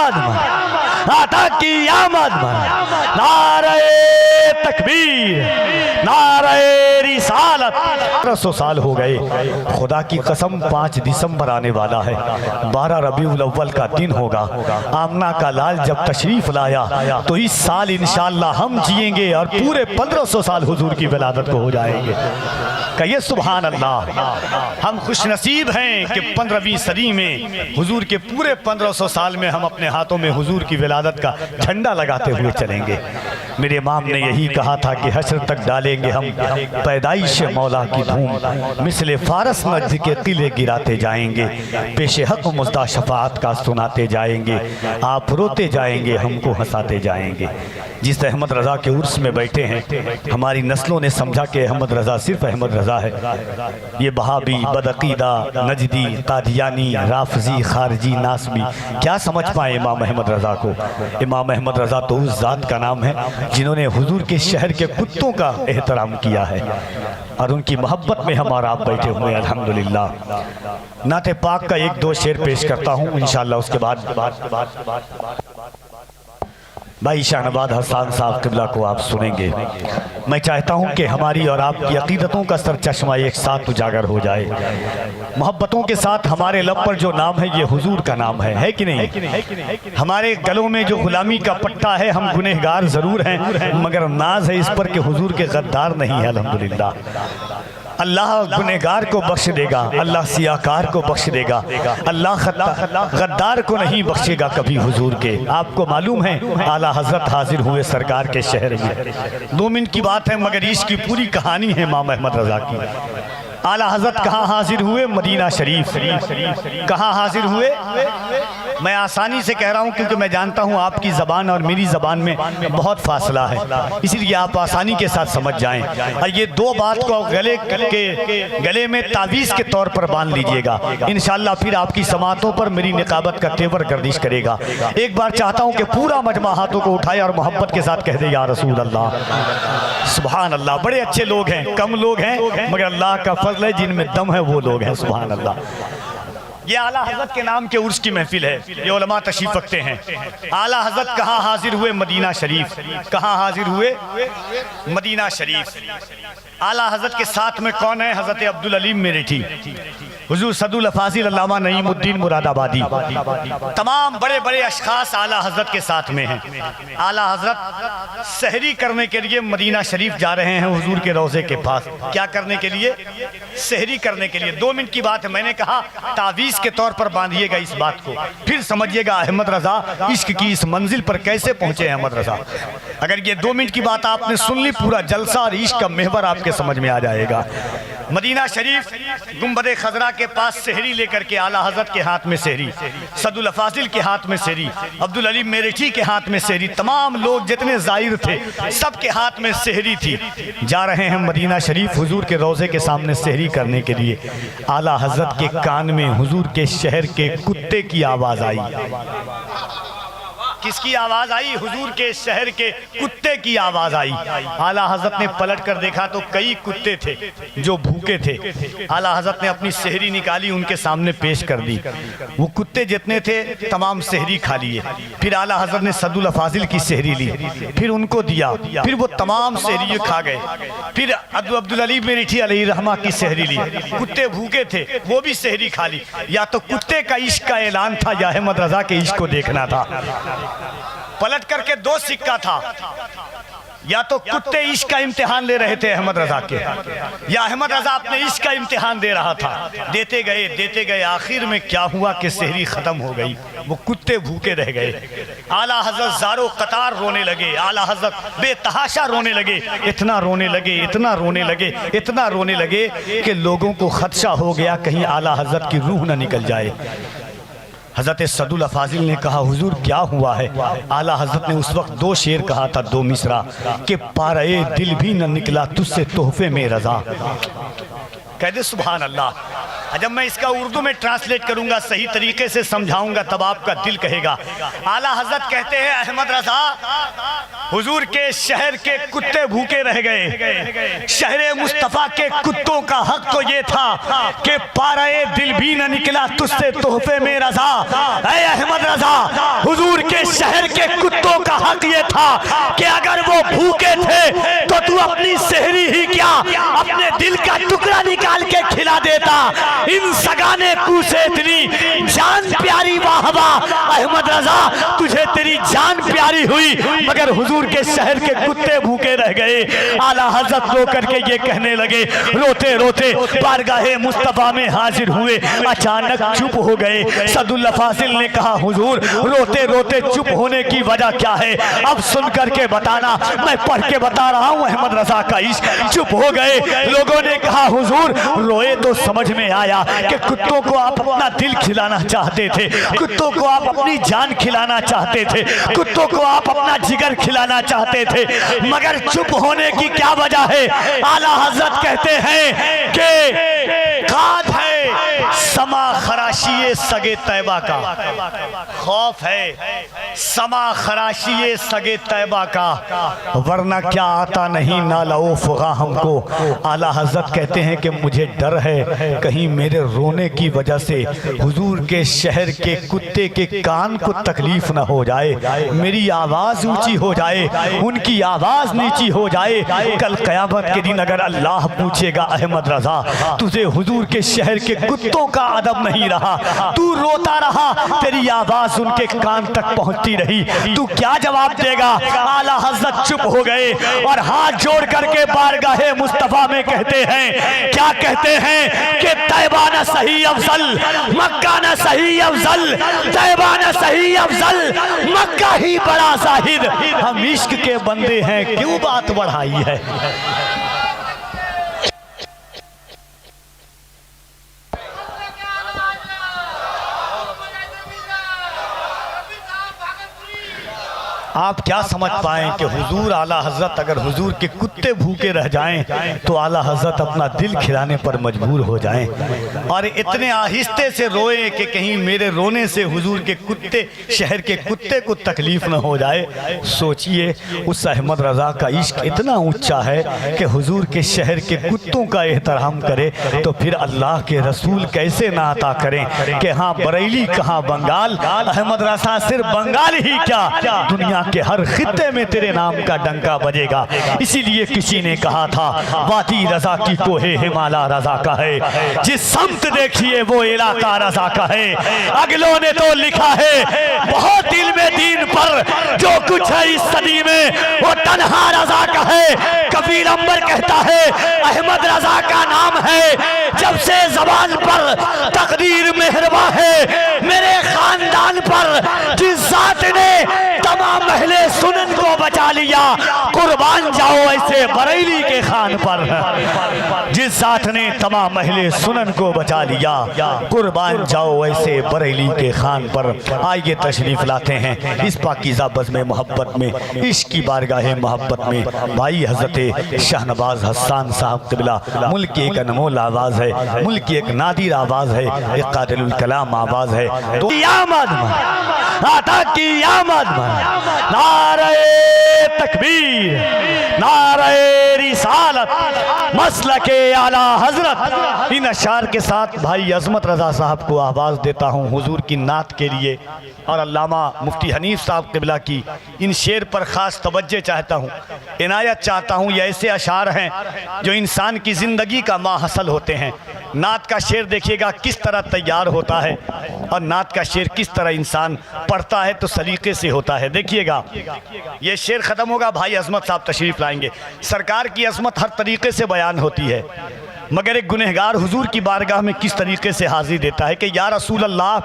आमद भर, आता की आमद भर। नारे तकबीर, नारे रिसालत। 1200 साल हो गए। खुदा की कसम 5 दिसंबर आने वाला है, 12 रबीउल अव्वल का दिन होगा। आमना का लाल जब तशरीफ लाया तो इस साल इंशाअल्लाह हम जिएंगे और पूरे 1500 साल हुजूर की विलादत को हो जाएंगे। कहिए सुभान अल्लाह। हम खुश नसीब हैं कि 15वीं सदी में हुजूर के पूरे 1500 साल में हम अपने हाथों में हुजूर की विलादत का झंडा लगाते हुए चलेंगे। मेरे इमाम ने यही कहा था कि हश्र तक डालेंगे हम पैदाइश मौला की धूम, मिसले फारस नजद के किले गिराते जाएंगे, पेशे हक मुस्दा शफाअत का सुनाते जाएंगे। आप रोते जाएंगे, हमको हंसाते जाएंगे। जिस अहमद रज़ा के उर्स में बैठे हैं, हमारी नस्लों ने समझा कि अहमद रज़ा सिर्फ अहमद रज़ा है। ये बहाबी, बदअकीदा, नजदी, कादियानी, राफजी, खारजी, नासबी क्या समझ पाए इमाम अहमद रज़ा को। इमाम अहमद रज़ा तो उस ज़ात का नाम है जिन्होंने हुजूर के शहर के कुत्तों का एहतराम किया है और उनकी मोहब्बत में हम और आप बैठे हुए हैं। अल्हम्दुलिल्लाह। नाते पाक का 1-2 शेर पेश करता हूँ इंशाअल्लाह, उसके बाद भाई शाहनवाज हसन साहब किबला को आप सुनेंगे। मैं चाहता हूं कि हमारी और आपकी अकीदतों का सरचश्मा एक साथ उजागर हो जाए। मोहब्बतों के साथ हमारे लब पर जो नाम है ये हुजूर का नाम है कि नहीं? हमारे गलों में जो गुलामी का पट्टा है, हम गुनहगार ज़रूर हैं मगर नाज है इस पर कि हुजूर के गद्दार नहीं है। अल्हम्दुलिल्लाह। अल्लाह गुनहगार को बख्श देगा, अल्लाह सियाकार को बख्श देगा, अल्लाह गद्दार को नहीं बख्शेगा कभी हुजूर के। आपको मालूम है आला हजरत हाजिर हुए सरकार के शहर में। 2 मिनट की बात है मगर इसकी पूरी कहानी है इमाम अहमद रज़ा की। आला हजरत कहाँ हाजिर हुए? मदीना शरीफ। कहाँ हाजिर हुए? मैं आसानी से कह रहा हूँ क्योंकि मैं जानता हूँ आपकी ज़बान और मेरी ज़बान में बहुत फासला है, इसलिए आप आसानी के साथ समझ जाएं। और ये 2 बात को गले में तावीज़ के तौर पर बांध लीजिएगा, इंशाअल्लाह फिर आपकी समातों पर मेरी निकाबत का तेवर गर्दिश करेगा। एक बार चाहता हूँ कि पूरा मजमा हाथों को उठाए और मोहब्बत के साथ कह दे या रसूल अल्लाह। सुभान अल्लाह। बड़े अच्छे लोग हैं, कम लोग हैं मगर अल्लाह का फजल है, जिनमें दम है वो लोग हैं। सुभान अल्लाह। ये आला हजरत के नाम के उर्स की महफिल है, ये उलमा तशरीफ रखते हैं। आला हजरत कहाँ हाजिर हुए? मदीना शरीफ। कहाँ हाजिर हुए? मदीना शरीफ। आला हजरत के साथ में कौन है? हजरत अब्दुल अलीम मेरठी, हुजूर सदुल अफाजिल अल्लामा नईमुद्दीन मुरादाबादी, तमाम बड़े बड़े अशखास आला हजरत के साथ में हैं। आला हजरत सहरी करने के लिए मदीना शरीफ जा रहे हैं हुजूर के रोज़े के पास। क्या करने के लिए? सहरी करने के लिए। 2 मिनट की बात है, मैंने कहा तावीज़ के तौर पर बांधिएगा इस बात को, फिर समझिएगा अहमद रज़ा इश्क की इस मंजिल पर कैसे पहुंचे अहमद रज़ा। अगर ये 2 मिनट की बात आपने सुन ली, पूरा जलसा और इश्क का महवर आपके समझ में आ जाएगा। मदीना शरीफ गुंबद खजरा के पास सहरी लेकर के आला हजरत के हाथ में सहरी, सदुल अफाजिल के हाथ में सहरी, अब्दुल अलीम मेरठी के हाथ में सहरी, तमाम लोग जितने जाहिर थे सबके हाथ में सहरी थी। जा रहे हैं मदीना शरीफ हुजूर के रोज़े के सामने सहरी करने के लिए। आला हजरत के कान में हुजूर के शहर के कुत्ते की आवाज़ आई। किसकी आवाज आई? हुजूर के शहर के कुत्ते की आवाज आई। आला हजरत ने पलट कर देखा तो कई कुत्ते थे जो भूखे थे। आला हजरत ने अपनी सहरी निकाली, उनके सामने पेश कर दी। वो कुत्ते जितने थे तमाम सहरी खा लिए। फिर आला हजरत ने सदुल अफाजिल की सहरी ली, फिर उनको दिया, फिर वो तमाम सहरी खा गए। फिर अब्दुल अली मेरठी अलैहि रहमा की सहरी ली। कुत्ते भूखे थे, वो भी सहरी खा ली। या तो कुत्ते का इश्क का ऐलान था या अहमद रज़ा के इश्क को देखना था। पलट करके 2 सिक्का था, या तो कुत्ते इश्क का इम्तिहान ले रहे थे अहमद रज़ा के, या अहमद रज़ा अपने इश्क का इम्तिहान दे रहा था। देते गए, आखिर में क्या हुआ कि सहरी खत्म हो गई, वो कुत्ते भूखे रह गए। आला हजरत ज़ारो कतार रोने लगे, आला हजरत बेतहाशा रोने लगे, इतना रोने लगे कि लोगों को खदशा हो गया कहीं आला हजरत की रूह न निकल जाए। हज़रत सदुल अफाजिल ने कहा हुजूर क्या हुआ है? आला हज़रत ने उस वक्त 2 शेर कहा था, 2 मिसरा कि पारे दिल भी न निकला तुझसे तोहफे में रज़ा। कह दे सुभान अल्लाह। जब मैं इसका उर्दू में ट्रांसलेट करूंगा, सही तरीके से समझाऊंगा, तब आपका दिल कहेगा। आला हजरत कहते हैं अहमद रज़ा हुजूर के शहर के कुत्ते भूखे रह गए। शहरे मुस्तफ़ा के कुत्तों का हक तो ये था कि पारे दिल भी न निकला तुझसे तोहफे में रज़ा। ऐ अहमद रज़ा हुजूर के शहर के कुत्तों का हक ये था कि अगर वो भूखे थे तो तू अपनी सहरी ही क्या अपने दिल का टुकड़ा निकाल के खिला देता। इन सगाने कू से इतनी जान प्यारी वाह वाह अहमद रजा, तुझे तेरी जान प्यारी हुई मगर हुजूर के शहर के कुत्ते भूखे रह गए। आला हजरत रो करके ये कहने लगे, रोते रोते बारगाहे मुस्तफा में हाजिर हुए, अचानक चुप हो गए। सदुल्ला फासिल ने कहा, हुजूर रोते रोते चुप होने की वजह क्या है, अब सुन करके बताना, मैं पढ़ के बता रहा हूँ अहमद रजा का इश्क। चुप हो गए। लोगों ने कहा, हुजूर रोए तो समझ में आया कि कुत्तों को आप अपना दिल खिलाना चाहते थे, कुत्तों को आप अपनी जान खिलाना चाहते थे, कुत्तों को आप अपना जिगर खिलाना चाहते थे, मगर चुप होने की क्या वजह है? आला हजरत कहते हैं कि खाद है समा खराशिए सगे तैबा का, खौफ है समा खराशिए सगे तैबा का, वरना क्या आता नहीं नालाओ फुगा हमको। आला हजरत कहते हैं कि मुझे डर है कहीं मेरे रोने की वजह से हुजूर के शहर के कुत्ते के कान को तकलीफ न हो जाए, मेरी आवाज ऊंची हो जाए, उनकी आवाज नीची हो जाए। कल कयामत के दिन अगर अल्लाह पूछेगा, अहमद रजा तुझे हुजूर के शहर के कुत्तों का अदब नहीं रहा, तू रोता रहा, तेरी आवाज उनके कान तक पहुंचती रही, तू क्या जवाब देगा? आला हजरत चुप हो गए और हाथ जोड़ करके बारगाहे मुस्तफा में कहते हैं, क्या कहते हैं कि तैबा न सही अफजल, मक्का न सही अफजल, तैबा न सही अफजल, मक्का ही बड़ा जाहिद। हम इश्क के बंदे हैं, क्यों बात बढ़ाई है? आप क्या समझ पाएं कि हुजूर आला हजरत अगर हुजूर के कुत्ते भूखे रह जाएं तो आला हजरत अपना दिल खिलाने पर मजबूर हो जाएं और इतने आहिस्ते से रोए कि कहीं मेरे रोने से हुजूर के कुत्ते, शहर के कुत्ते को तकलीफ न हो जाए। सोचिए उस अहमद रजा का इश्क इतना ऊंचा है कि हुजूर के शहर के कुत्तों का एहतराम करे तो फिर अल्लाह के रसूल कैसे ना अता करें कि हाँ बरेली कहाँ बंगाल, अहमद रजा सिर्फ बंगाल ही क्या दुनिया के हर खित्ते में तेरे नाम का डंका बजेगा। इसीलिए किसी ने कहा था, वादी रजा की कोहे हिमाला रजा का है, जिस समत देखिए वो इलाका रजा का है। अगलों ने तो लिखा है बहुत दिल में दीन पर, जो कुछ है इस सदी में वो तन्हा रजा का है। कबीर अंबर कहता है अहमद रजा का नाम है, जब से जबान पर तकदीर मेहरबा है मेरे खानदान पर, जिस जात ने तमाम महले सुनन को बचा लिया, कुर्बान जाओ ऐसे बरेली के खान पर। जिस जात ने तमाम महले सुनन को बचा लिया, कुर्बान जाओ ऐसे बरेली के खान पर। आइए तशरीफ लाते हैं इस पाकीज़ा बज़्म मोहब्बत में, इश्क की बारगाह मोहब्बत में भाई हजरत शाहनवाज हसन साहब क़िबला। मुल्क की एक अनमोल आवाज़ है, मुल्क की एक नादिर आवाज़ है, एक कादिरुल कलाम आवाज़ है। तो आता की आमद नारे तकबीर, नारे रिसालत, मसलके आला हजरत। इन अशार के साथ भाई अजमत रजा साहब को आवाज़ देता हूँ हुजूर की नात के लिए और अल्लामा मुफ्ती हनीफ साहब क़िबला की इन शेर पर ख़ास तवज्जो चाहता हूँ, इनायत चाहता हूँ। ये ऐसे अशार हैं जो इंसान की ज़िंदगी का माहसल होते हैं। नात का शेर देखिएगा किस तरह तैयार होता है और नात का शेर किस तरह इंसान पढ़ता है तो सलीके से होता है। देखिएगा ये शेर ख़त्म होगा, भाई अजमत साहब तशरीफ़ लाएंगे। सरकार की अजमत हर तरीके से बयान होती है, मगर एक गुनहगार हुजूर की बारगाह में किस तरीके से हाजिर देता है कि या रसूल अल्लाह,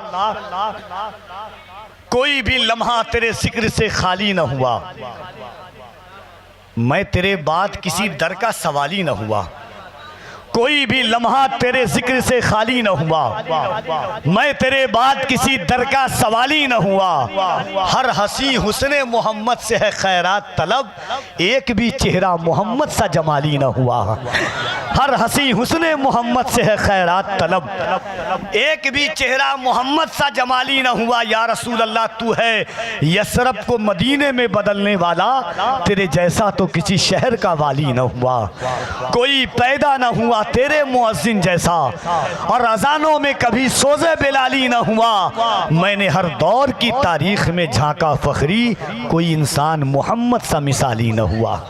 कोई भी लम्हा तेरे जिक्र से खाली न हुआ, मैं तेरे बाद किसी दर का सवाली न हुआ। कोई भी लम्हा तेरे जिक्र से खाली न हुआ, मैं तेरे बाद किसी दर का सवाली न हुआ। हर हंसी हुस्ने मोहम्मद से है खैरात तलब, एक भी चेहरा मोहम्मद सा जमाली न हुआ। हर हंसी हुस्ने मोहम्मद से है खैरात तलब, एक भी चेहरा मोहम्मद सा जमाली न हुआ। या रसूल अल्लाह तू है यसरब को मदीने में बदलने वाला, तेरे जैसा तो किसी शहर का वाली न हुआ। कोई पैदा न हुआ तेरे मुअज्जिन जैसा, और अजानों में कभी सोज़े बिलाली न हुआ। मैंने हर दौर की तारीख में झांका फखरी, कोई इंसान मोहम्मद सा मिसाली न हुआ।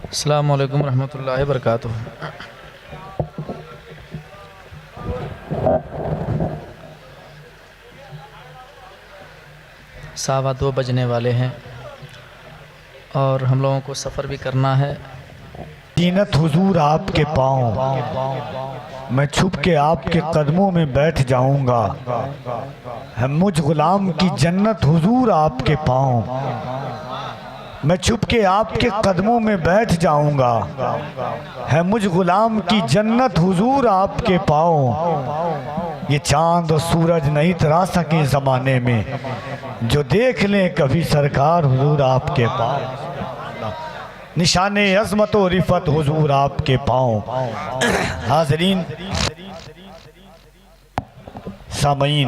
अस्सलामु अलैकुम रहमतुल्लाहि व बरकातुहू। सवा 2 बजने वाले हैं और हम लोगों को सफ़र भी करना है। तीनत हुजूर आपके पाँव, मैं छुप के आपके कदमों में बैठ जाऊंगा। है मुझ गुलाम की जन्नत हुजूर आपके पाँव, मैं छुप के आपके कदमों में बैठ जाऊंगा। है मुझ गुलाम की जन्नत हुजूर आपके पाँव। ये चांद और सूरज नहीं तरा सके ज़माने में, जो देख लें कभी सरकार हुजूर आपके पाँव। निशाने अज़मत और रिफ़त हुजूर आपके पाँव। हाज़रीन सामईन,